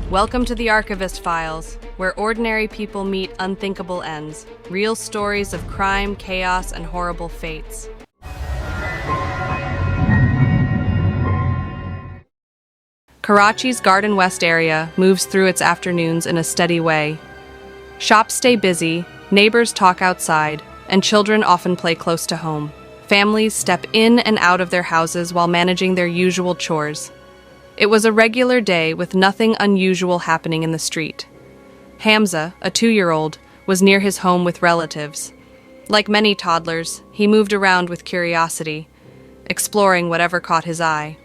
Welcome to the Archivist Files, where ordinary people meet unthinkable ends, real stories of crime, chaos, and horrible fates. Karachi's Garden West area moves through its afternoons in a steady way. Shops stay busy, neighbors talk outside, and children often play close to home. Families step in and out of their houses while managing their usual chores. It was a regular day with nothing unusual happening in the street. Hamza, a 2-year-old, was near his home with relatives. Like many toddlers, he moved around with curiosity, exploring whatever caught his eye.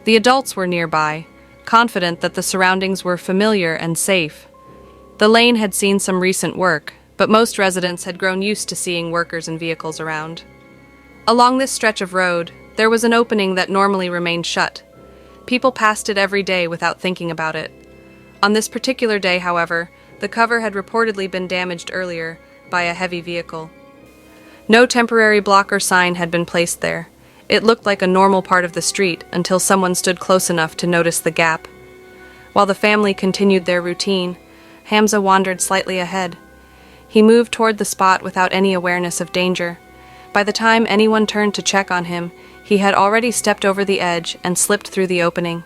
The adults were nearby, confident that the surroundings were familiar and safe. The lane had seen some recent work, but most residents had grown used to seeing workers and vehicles around. Along this stretch of road, there was an opening that normally remained shut. People passed it every day without thinking about it. On this particular day, however, the cover had reportedly been damaged earlier by a heavy vehicle. No temporary block or sign had been placed there. It looked like a normal part of the street until someone stood close enough to notice the gap. While the family continued their routine, Hamza wandered slightly ahead. He moved toward the spot without any awareness of danger. By the time anyone turned to check on him, he had already stepped over the edge and slipped through the opening.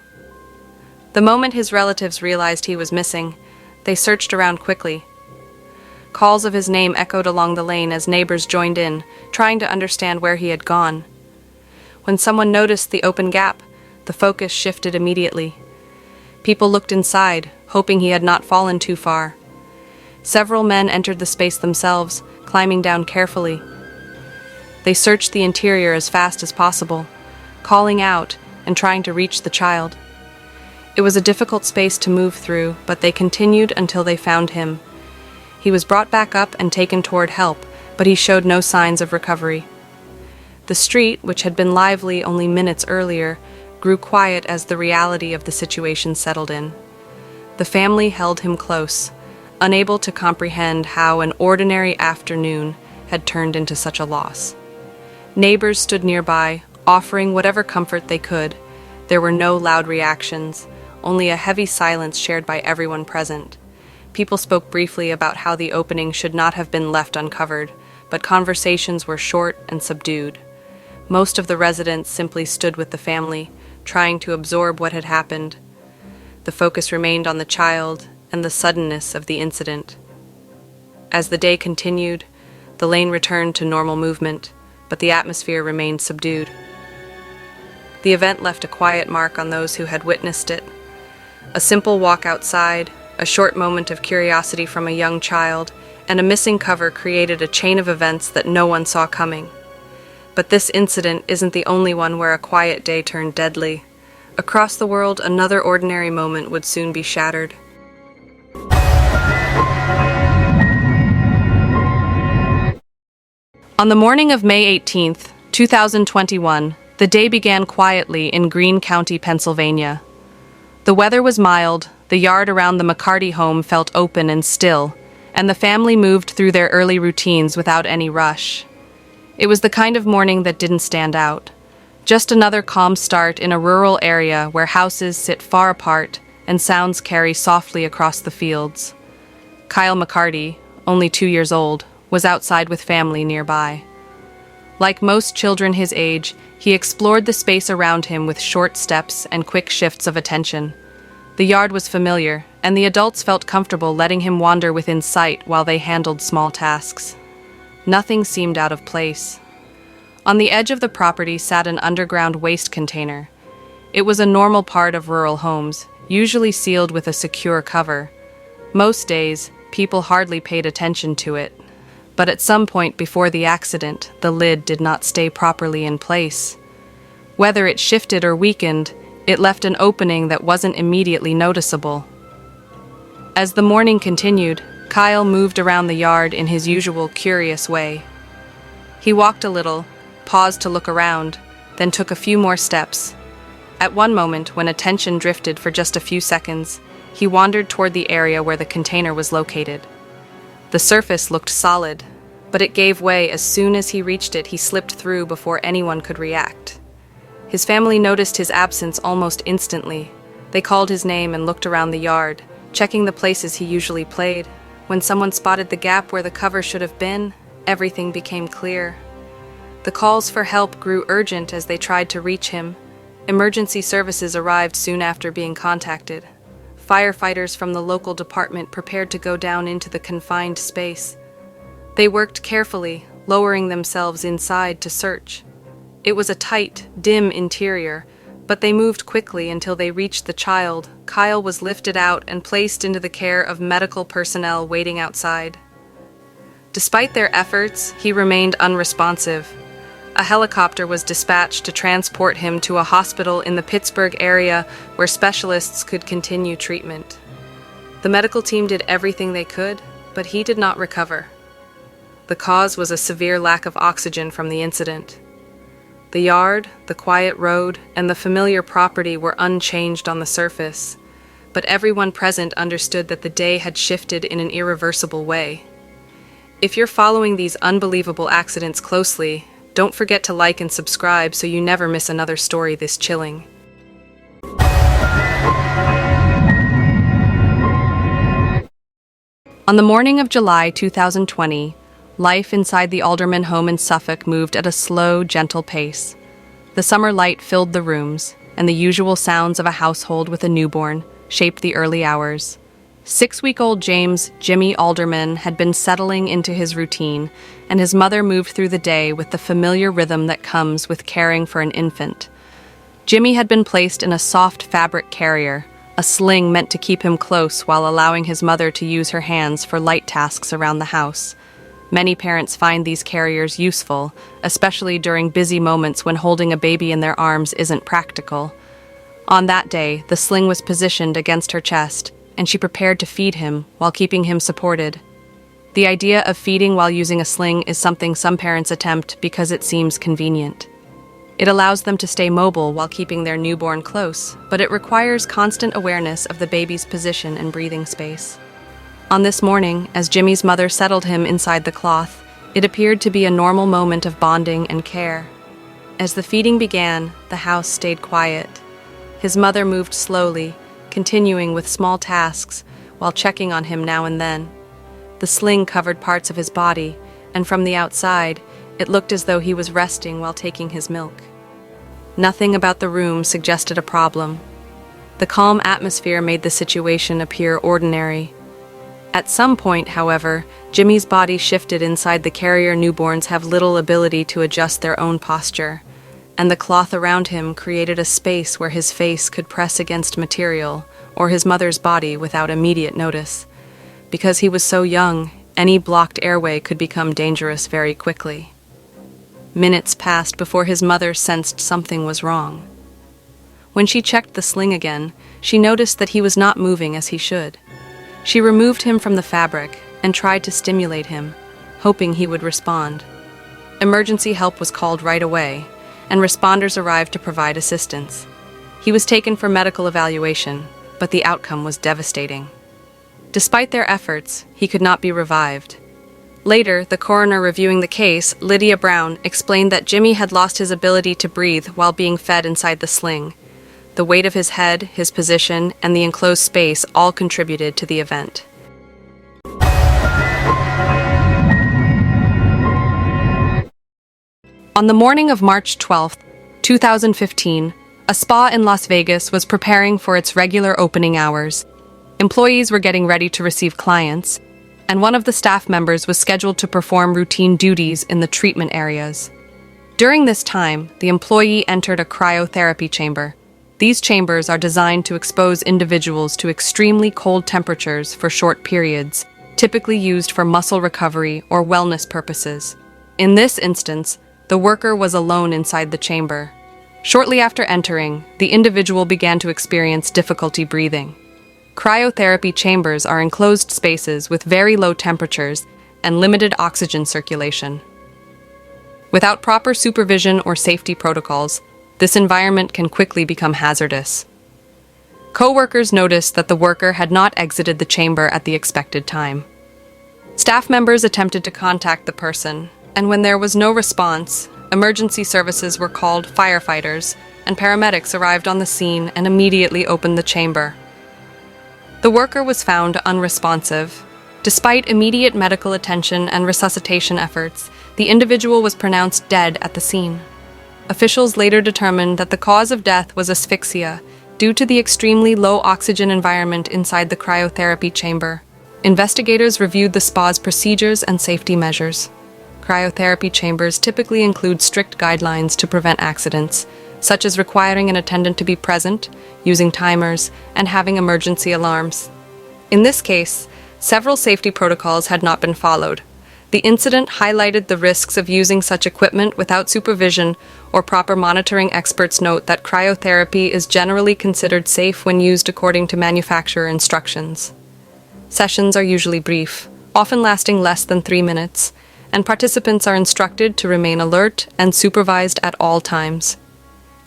The moment his relatives realized he was missing, they searched around quickly. Calls of his name echoed along the lane as neighbors joined in, trying to understand where he had gone. When someone noticed the open gap, the focus shifted immediately. People looked inside, hoping he had not fallen too far. Several men entered the space themselves, climbing down carefully. They searched the interior as fast as possible, calling out and trying to reach the child. It was a difficult space to move through, but they continued until they found him. He was brought back up and taken toward help, but he showed no signs of recovery. The street, which had been lively only minutes earlier, grew quiet as the reality of the situation settled in. The family held him close, unable to comprehend how an ordinary afternoon had turned into such a loss. Neighbors stood nearby, offering whatever comfort they could. There were no loud reactions, only a heavy silence shared by everyone present. People spoke briefly about how the opening should not have been left uncovered, but conversations were short and subdued. Most of the residents simply stood with the family, trying to absorb what had happened. The focus remained on the child and the suddenness of the incident. As the day continued, the lane returned to normal movement, but the atmosphere remained subdued. The event left a quiet mark on those who had witnessed it. A simple walk outside, a short moment of curiosity from a young child, and a missing cover created a chain of events that no one saw coming. But this incident isn't the only one where a quiet day turned deadly. Across the world, another ordinary moment would soon be shattered. On the morning of May 18, 2021, the day began quietly in Greene County, Pennsylvania. The weather was mild, the yard around the MCCARTI home felt open and still, and the family moved through their early routines without any rush. It was the kind of morning that didn't stand out. Just another calm start in a rural area where houses sit far apart and sounds carry softly across the fields. Kyle McCarty, only 2 years old, was outside with family nearby. Like most children his age, he explored the space around him with short steps and quick shifts of attention. The yard was familiar, and the adults felt comfortable letting him wander within sight while they handled small tasks. Nothing seemed out of place. On the edge of the property sat an underground waste container. It was a normal part of rural homes, usually sealed with a secure cover. Most days, people hardly paid attention to it. But at some point before the accident, the lid did not stay properly in place. Whether it shifted or weakened, it left an opening that wasn't immediately noticeable. As the morning continued, Kyle moved around the yard in his usual curious way. He walked a little, paused to look around, then took a few more steps. At one moment, when attention drifted for just a few seconds, he wandered toward the area where the container was located. The surface looked solid, but it gave way as soon as he reached it. He slipped through before anyone could react. His family noticed his absence almost instantly. They called his name and looked around the yard, checking the places he usually played. When someone spotted the gap where the cover should have been, everything became clear. The calls for help grew urgent as they tried to reach him. Emergency services arrived soon after being contacted. Firefighters from the local department prepared to go down into the confined space. They worked carefully, lowering themselves inside to search. It was a tight, dim interior, but they moved quickly until they reached the child. Kyle was lifted out and placed into the care of medical personnel waiting outside. Despite their efforts, he remained unresponsive. A helicopter was dispatched to transport him to a hospital in the Pittsburgh area where specialists could continue treatment. The medical team did everything they could, but he did not recover. The cause was a severe lack of oxygen from the incident. The yard, the quiet road, and the familiar property were unchanged on the surface, but everyone present understood that the day had shifted in an irreversible way. If you're following these unbelievable accidents closely, don't forget to like and subscribe so you never miss another story this chilling. On the morning of July 2020, life inside the Alderman home in Suffolk moved at a slow, gentle pace. The summer light filled the rooms, and the usual sounds of a household with a newborn shaped the early hours. 6-week-old James Jimmy Alderman had been settling into his routine, and his mother moved through the day with the familiar rhythm that comes with caring for an infant. Jimmy had been placed in a soft fabric carrier, a sling meant to keep him close while allowing his mother to use her hands for light tasks around the house. Many parents find these carriers useful, especially during busy moments when holding a baby in their arms isn't practical. On that day, the sling was positioned against her chest, and she prepared to feed him while keeping him supported. The idea of feeding while using a sling is something some parents attempt because it seems convenient. It allows them to stay mobile while keeping their newborn close, but it requires constant awareness of the baby's position and breathing space. On this morning, as Jimmy's mother settled him inside the cloth, it appeared to be a normal moment of bonding and care. As the feeding began, the house stayed quiet. His mother moved slowly, continuing with small tasks while checking on him now and then. The sling covered parts of his body, and from the outside, it looked as though he was resting while taking his milk. Nothing about the room suggested a problem. The calm atmosphere made the situation appear ordinary. At some point, however, Jimmy's body shifted inside the carrier. Newborns have little ability to adjust their own posture, and the cloth around him created a space where his face could press against material or his mother's body without immediate notice. Because he was so young, any blocked airway could become dangerous very quickly. Minutes passed before his mother sensed something was wrong. When she checked the sling again, she noticed that he was not moving as he should. She removed him from the fabric and tried to stimulate him, hoping he would respond. Emergency help was called right away, and responders arrived to provide assistance. He was taken for medical evaluation, but the outcome was devastating. Despite their efforts, he could not be revived. Later, the coroner reviewing the case, Lydia Brown, explained that Jimmy had lost his ability to breathe while being fed inside the sling. The weight of his head, his position, and the enclosed space all contributed to the event. On the morning of March 12, 2015, a spa in Las Vegas was preparing for its regular opening hours. Employees were getting ready to receive clients, and one of the staff members was scheduled to perform routine duties in the treatment areas. During this time, the employee entered a cryotherapy chamber. These chambers are designed to expose individuals to extremely cold temperatures for short periods, typically used for muscle recovery or wellness purposes. In this instance, the worker was alone inside the chamber. Shortly after entering, the individual began to experience difficulty breathing. Cryotherapy chambers are enclosed spaces with very low temperatures and limited oxygen circulation. Without proper supervision or safety protocols, this environment can quickly become hazardous. Coworkers noticed that the worker had not exited the chamber at the expected time. Staff members attempted to contact the person, and when there was no response, emergency services were called. Firefighters, and paramedics arrived on the scene and immediately opened the chamber. The worker was found unresponsive. Despite immediate medical attention and resuscitation efforts, the individual was pronounced dead at the scene. Officials later determined that the cause of death was asphyxia due to the extremely low oxygen environment inside the cryotherapy chamber. Investigators reviewed the spa's procedures and safety measures. Cryotherapy chambers typically include strict guidelines to prevent accidents, such as requiring an attendant to be present, using timers, and having emergency alarms. In this case, several safety protocols had not been followed. The incident highlighted the risks of using such equipment without supervision or proper monitoring. Experts note that cryotherapy is generally considered safe when used according to manufacturer instructions. Sessions are usually brief, often lasting less than 3 minutes, and participants are instructed to remain alert and supervised at all times.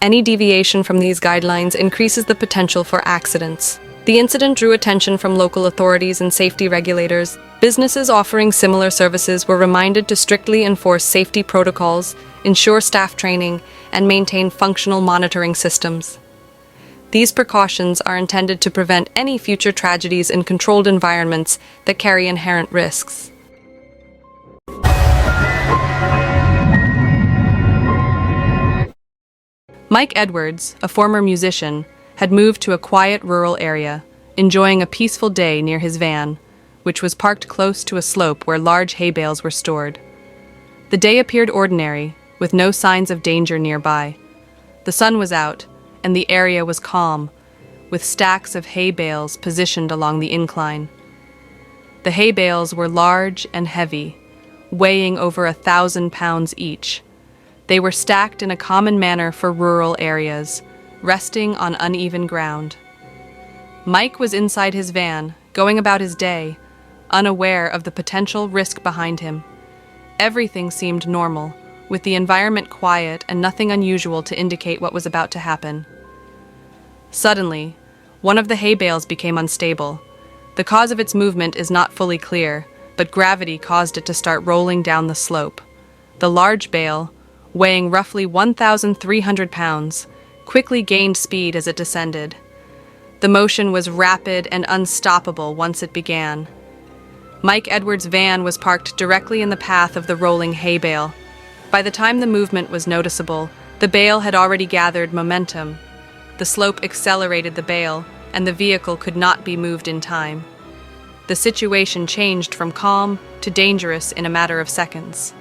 Any deviation from these guidelines increases the potential for accidents. The incident drew attention from local authorities and safety regulators. Businesses offering similar services were reminded to strictly enforce safety protocols, ensure staff training, and maintain functional monitoring systems. These precautions are intended to prevent any future tragedies in controlled environments that carry inherent risks. Mike Edwards, a former musician, had moved to a quiet rural area, enjoying a peaceful day near his van, which was parked close to a slope where large hay bales were stored. The day appeared ordinary, with no signs of danger nearby. The sun was out, and the area was calm, with stacks of hay bales positioned along the incline. The hay bales were large and heavy, weighing over 1,000 pounds each. They were stacked in a common manner for rural areas, resting on uneven ground. Mike was inside his van, going about his day, unaware of the potential risk behind him. Everything seemed normal, with the environment quiet and nothing unusual to indicate what was about to happen. Suddenly, one of the hay bales became unstable. The cause of its movement is not fully clear, but gravity caused it to start rolling down the slope. The large bale, weighing roughly 1,300 pounds, quickly gained speed as it descended. The motion was rapid and unstoppable once it began. Mike Edwards' van was parked directly in the path of the rolling hay bale. By the time the movement was noticeable, the bale had already gathered momentum. The slope accelerated the bale, and the vehicle could not be moved in time. The situation changed from calm to dangerous in a matter of seconds.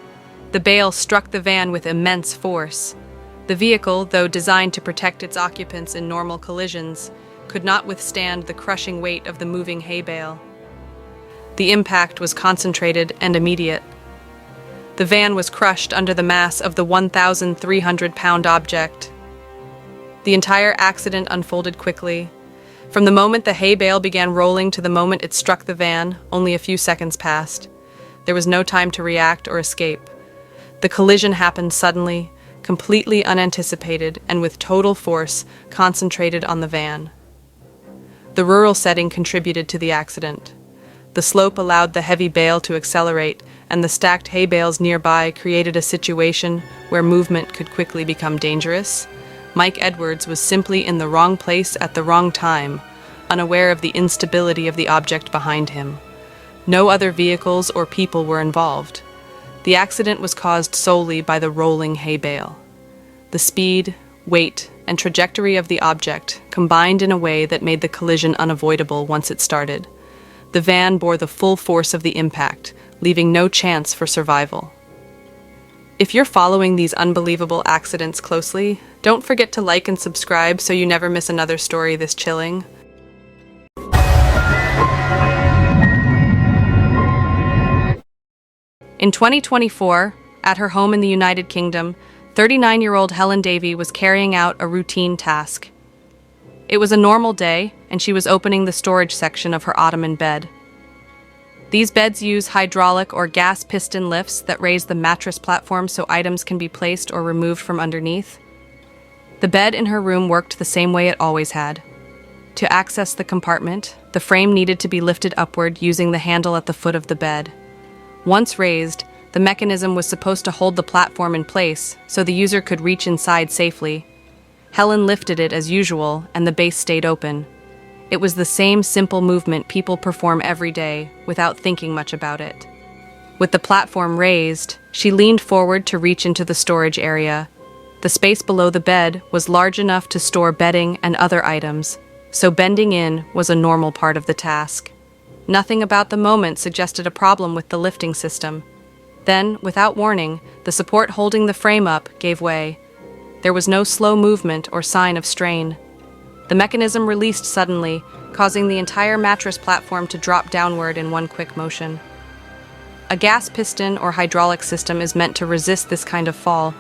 The bale struck the van with immense force. The vehicle, though designed to protect its occupants in normal collisions, could not withstand the crushing weight of the moving hay bale. The impact was concentrated and immediate. The van was crushed under the mass of the 1,300-pound object. The entire accident unfolded quickly. From the moment the hay bale began rolling to the moment it struck the van, only a few seconds passed. There was no time to react or escape. The collision happened suddenly, completely unanticipated, and with total force concentrated on the van. The rural setting contributed to the accident. The slope allowed the heavy bale to accelerate, and the stacked hay bales nearby created a situation where movement could quickly become dangerous. Mike Edwards was simply in the wrong place at the wrong time, unaware of the instability of the object behind him. No other vehicles or people were involved. The accident was caused solely by the rolling hay bale. The speed, weight, and trajectory of the object combined in a way that made the collision unavoidable once it started. The van bore the full force of the impact, leaving no chance for survival. If you're following these unbelievable accidents closely, don't forget to like and subscribe so you never miss another story this chilling. In 2024, at her home in the United Kingdom, 39-year-old Helen Davey was carrying out a routine task. It was a normal day, and she was opening the storage section of her ottoman bed. These beds use hydraulic or gas piston lifts that raise the mattress platform so items can be placed or removed from underneath. The bed in her room worked the same way it always had. To access the compartment, the frame needed to be lifted upward using the handle at the foot of the bed. Once raised, the mechanism was supposed to hold the platform in place so the user could reach inside safely. Helen lifted it as usual, and the base stayed open. It was the same simple movement people perform every day, without thinking much about it. With the platform raised, she leaned forward to reach into the storage area. The space below the bed was large enough to store bedding and other items, so bending in was a normal part of the task. Nothing about the moment suggested a problem with the lifting system. Then, without warning, the support holding the frame up gave way. There was no slow movement or sign of strain. The mechanism released suddenly, causing the entire mattress platform to drop downward in one quick motion. A gas piston or hydraulic system is meant to resist this kind of fall,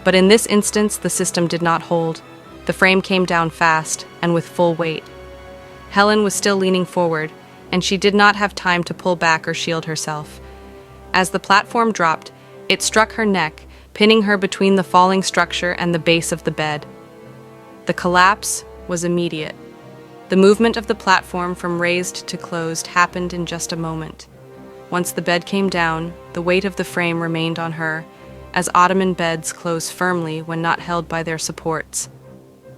but in this instance the system did not hold. The frame came down fast and with full weight. Helen was still leaning forward, and she did not have time to pull back or shield herself. As the platform dropped, it struck her neck, pinning her between the falling structure and the base of the bed. The collapse was immediate. The movement of the platform from raised to closed happened in just a moment. Once the bed came down, the weight of the frame remained on her, as ottoman beds close firmly when not held by their supports.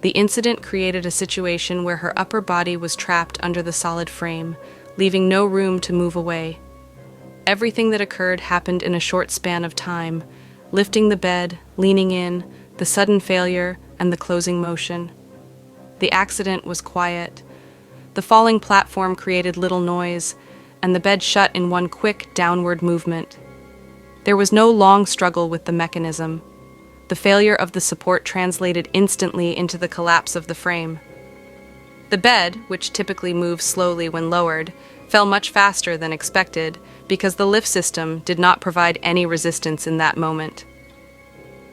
The incident created a situation where her upper body was trapped under the solid frame, leaving no room to move away. Everything that occurred happened in a short span of time: lifting the bed, leaning in, the sudden failure, and the closing motion. The accident was quiet. The falling platform created little noise, and the bed shut in one quick downward movement. There was no long struggle with the mechanism. The failure of the support translated instantly into the collapse of the frame. The bed, which typically moves slowly when lowered, fell much faster than expected because the lift system did not provide any resistance in that moment.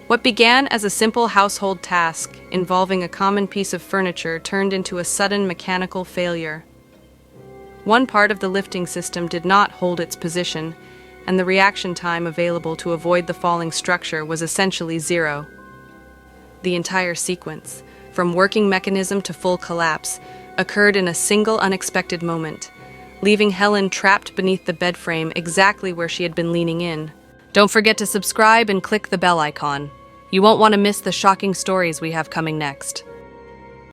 What began as a simple household task involving a common piece of furniture turned into a sudden mechanical failure. One part of the lifting system did not hold its position, and the reaction time available to avoid the falling structure was essentially zero. The entire sequence, from working mechanism to full collapse, occurred in a single unexpected moment, leaving Helen trapped beneath the bed frame exactly where she had been leaning in. Don't forget to subscribe and click the bell icon. You won't want to miss the shocking stories we have coming next.